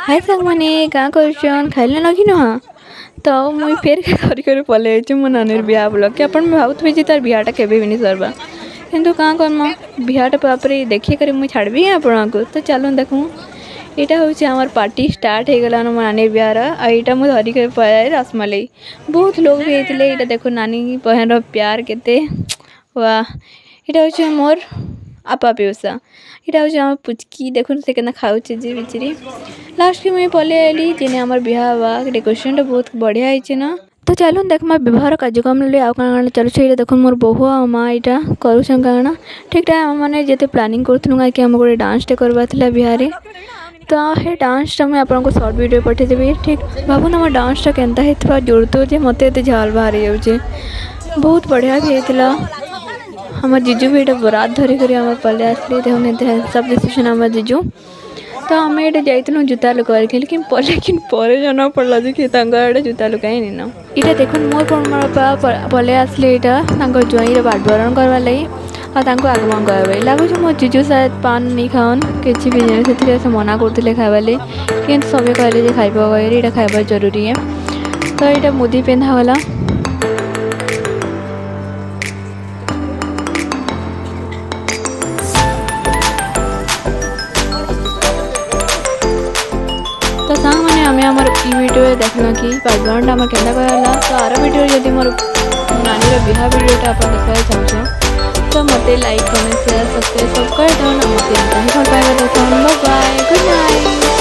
हाय सांगमाने क्या कर खाइल न कि नुह तो मुई फेर कर पलि मो नानी बिहा बोल कि अपन भावुवे जे तार बिहाटा केवे भी नहीं सरवा किंतु क्या करम बिहाटा पापरे देखिए मुई छाड़बी आपन को तो चलो देखूँ यहाँ हूँ आम पार्टी स्टार्ट हो गलान मो नानी बिहार आईटा मुझे धरिक पळाए रसमलाई बहुत लोग भी होते ये देखो नानी बहन प्यार केते वाह यहाँ हूँ मोर आपा पेसा यहाँ हूँ आम पुचकी देखो से केना खाऊचे जे बिचरी लास्ट के मुझे पलि आइली जेने आम बिहा हवा डेकोरेशन बहुत बढ़िया है ना तो चलो देख मैं व्यवहार कार्यक्रम आउ कण चलुचे देख मोर बहु आ माँ यहाँ करुँ ठीक टाइम मैंने जिते प्लानिंग करूँ कि आम गोटे डांसटे करवा बिहार तो हे डांसटा मुझे आपको सर्ट वीडियो पठेदेवी ठीक भावुन आम डांसटा केनता होता जोड़तो जे मत झाल बाहर जाऊे बहुत बढ़िया भी होता आम जीजू भी ये बरात धरिक आम पलि आसली देखने सब डिसीजन आम जीजू तो आम ये जाइलु जूता लुकवार लेकिन पर जना पड़ा कि जूता लुकाई निन इटा देख मोर पलि आसले यहाँ ज्वाई बाटबरण करवा लगी आगमन करवा लगुच मो जीजू शायद पान नहीं खाओन किसी भी जिन से मना करते खाइबा कि सब कहले खाइब ये खाइबा जरूरी है तो यहाँ मुदी पिंधागला तो सांग मैंने आम आमर वीडियो देखना कि बैकग्राउंड आम के तो आर वीडियो जब मोर नानी बिहा वीडियोटा आप देखा चाहो तो मत लाइक कमेंट शेयर सब्सक्राइब सब कर दो ना मत भल पाएगा। तो बाय गुड नाइट।